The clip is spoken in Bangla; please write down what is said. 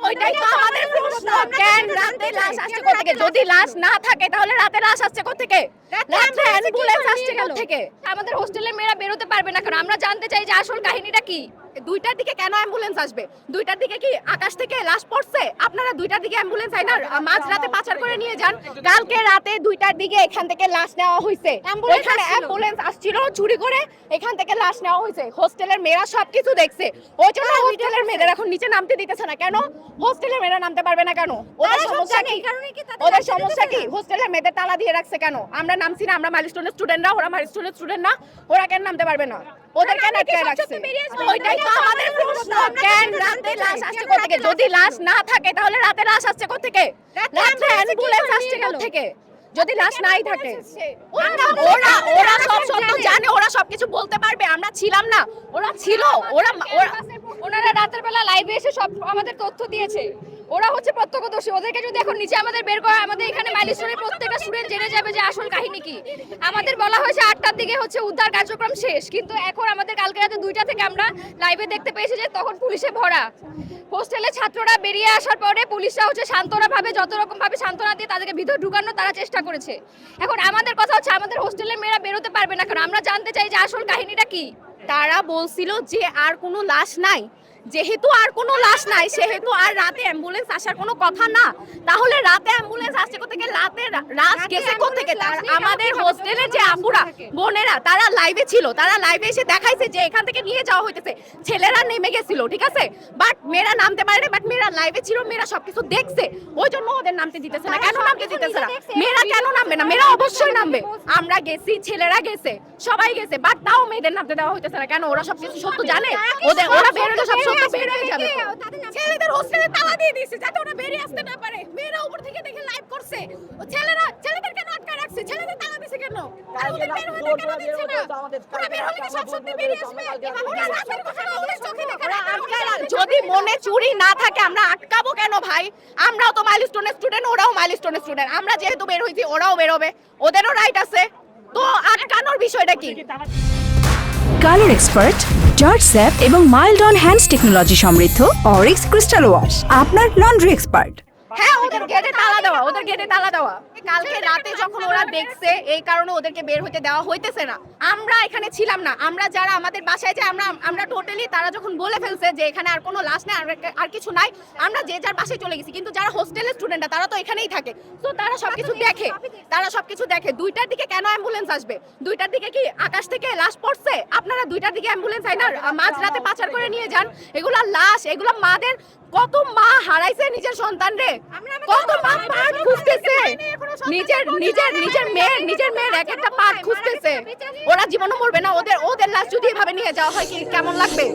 ওইটাই তো আমাদের প্রশ্ন, কেন রাতে লাশ আসছে কোথা থেকে? যদি লাশ না থাকে তাহলে রাতে লাশ আসছে কোথা থেকে? রাতে অ্যাম্বুলেন্স আসছে কোথা থেকে? আমাদের হোস্টেলের মেয়েরা বেরোতে পারবে না, কারণ আমরা জানতে চাই যে আসল কাহিনীটা কি। 2টার দিকে কেন অ্যাম্বুলেন্স আসবে? 2টার দিকে কি আকাশ থেকে লাশ পড়ছে? আপনারা 2টার দিকে অ্যাম্বুলেন্স আইনা মাঝরাতে পাচার করে নিয়ে যান। কালকে রাতে 2টার দিকে এখান থেকে লাশ নেওয়া হয়েছে, এখানে অ্যাম্বুলেন্স আসছিল চুরি করে, এখান থেকে লাশ নেওয়া হয়েছে। হোস্টেলের মেয়েরা সবকিছু দেখছে, ওই জন্য হোস্টেলের মেয়েদের এখন নিচে নামতে দিতেছে না। কেন হোস্টেলের মেয়েরা নামতে পারবে না কেন? ওদের সমস্যা কি? ওদের সমস্যা কি? হোস্টেলের মেয়েদের তালা দিয়ে রাখছে কেন? আমরা নামছি না, আমরা মাইলস্টোনের স্টুডেন্টরা, ওরা মাইলস্টোনের স্টুডেন্ট না, ওরা কেন নামতে পারবে না? ওদের কেন আটকে রাখছে? ওইটাই তো আমাদের প্রশ্ন, কেন রাতে লাশ আসছে কোথা থেকে? যদি লাশ না থাকে তাহলে রাতে লাশ আসছে কোথা থেকে? রাতে অ্যাম্বুলেন্স আসছে কোথা থেকে? যদি লাশ নাই থাকে ওরা ওরা সব সত্য জানে, ওরা সবকিছু বলতে পারবে। আমরা ছিলাম না, ওরা ছিল। ওনারা রাতের বেলা লাইভে এসে সব আমাদের তথ্য দিয়েছে, ওরা হচ্ছে প্রত্যক্ষদর্শী। ওদেরকে যদি এখন নিচে আমাদের বের করা, আমাদের এখানে মাইলস্টোনের প্রত্যেকটা স্টুডেন্ট জেনে যাবে যে আসল কাহিনী কি। আমাদের বলা হয়েছে 8টার দিকে হচ্ছে উদ্ধার কার্যক্রম শেষ, কিন্তু এখন আমাদের কালকে রাতে 2টা থেকে আমরা লাইভে দেখতে পেয়েছি যে তখন পুলিশে ভরা। হোস্টেলে ছাত্ররা বেরিয়ে আসার পরে পুলিশরা হচ্ছে সান্ত্বনা ভাবে, যত রকম ভাবে সান্ত্বনা দিয়ে তাদেরকে ভিতর ঢুকানোর তারা চেষ্টা করেছে। এখন আমাদের কথা হচ্ছে আমাদের হোস্টেলের মেয়েরা বেরোতে পারবে না, কারণ আমরা জানতে চাই যে আসল কাহিনীটা কি। তারা বলছিল যে আর কোনো লাশ নাই, যেহেতু আর কোনো লাশ নাই সেহেতু আর রাতে অ্যাম্বুলেন্স আসার কোনো কথা না। তাহলে রাতে অ্যাম্বুলেন্স আসছে কোথা থেকে? রাতে লাশ গেছে কোথা থেকে? আমাদের হোস্টেলের যে আপুরা বোনেরা তারা লাইভে ছিল, তারা লাইভে এসে দেখাইছে যে এখান থেকে নিয়ে যাওয়া হইতেছে। ছেলেরা নেমে গেছিল, ঠিক আছে, বাট মেয়েরা নামতে পারে না। বাট মেয়েরা লাইভে ছিল, মেয়েরা সবকিছু দেখছে, ওই জন্য ওদের নামতে দিতেছে না। কেন নামতে দিতেছে না? মেয়েরা কেন নামবে না? মেয়েরা অবশ্যই নামবে। আমরা গেছি, ছেলেরা গেছে, সবাই গেছে, বাট তাও মেয়েদের নামতে দেওয়া হইতেছে না কেন? ওরা সবকিছু সত্য জানে, ওরা বেরোলে সব সত্য বের হয়ে যাবে। ছেলেদের হোস্টেলে তালা দিয়ে দিয়েছে যাতে ওরা বেরিয়ে আসতে না পারে। মেয়েরা উপর থেকে দেখে লাইভ করছে, ও ছেলেদের কেন আটকায় রাখছে? ছেলেদের তালা দিয়েছে কেন? আর ওদের বের হতে কেন দিচ্ছে না? ওরা বের হলে কি সব সত্যি বেরিয়ে আসবে? ওরা রাতের কথা ওদের চোখে দেখে না। যদি মনে চুরি না থাকে আমরা আটকাবো কেন ভাই? আমরাও তো মাইলস্টোনের স্টুডেন্ট, ওরাও মাইলস্টোনের স্টুডেন্ট। আমরা যেহেতু বের হইছি ওরাও বেরোবে, ওদেরও রাইট আছে। তো আটকানোর বিষয়টা কি? কালার এক্সপার্ট, জর্জ স্যাপ এবং মাইল্ড অন হ্যান্ডস টেকনোলজি সমৃদ্ধ অরিক্স ক্রিস্টাল ওয়াশ আপনার লন্ড্রি এক্সপার্ট। হ্যাঁ, ওদের গেটে তালা দেওয়া, ওদের গেটে তালা দেওয়া। কালকে রাতে যখন ওরা দেখছে এই কারণে ওদেরকে বের হতে দেওয়া হইতেছে না। আমরা এখানে ছিলাম না, আমরা যারা আমাদের বাসায় যে আমরা টোটালি তারা যখন বলে ফেলছে যে এখানে আর কোনো লাশ নেই, আর কিছু নাই, আমরা যে যার বাসায় চলে গেছি। কিন্তু যারা হোস্টেলের স্টুডেন্টরা তারা তো এখানেই থাকে, তো তারা সবকিছু দেখে, 2টার দিকে কেন অ্যাম্বুলেন্স আসবে? 2টার দিকে কি আকাশ থেকে লাশ পড়ছে? আপনারা 2টার দিকে অ্যাম্বুলেন্স আইনা মাঝরাতে পাচার করে নিয়ে যান। এগুলা লাশ, এগুলা মাদের, কত মা হারাইছে নিজের সন্তান রে, কত মা পার্ট খুঁজতেছে, নিজের মেয়ের এক একটা পার্ট খুঁজতেছে। ওরা জীবনও মরবে না, ওদের লাশ যদি এভাবে নিয়ে যাওয়া হয় কি কেমন লাগবে?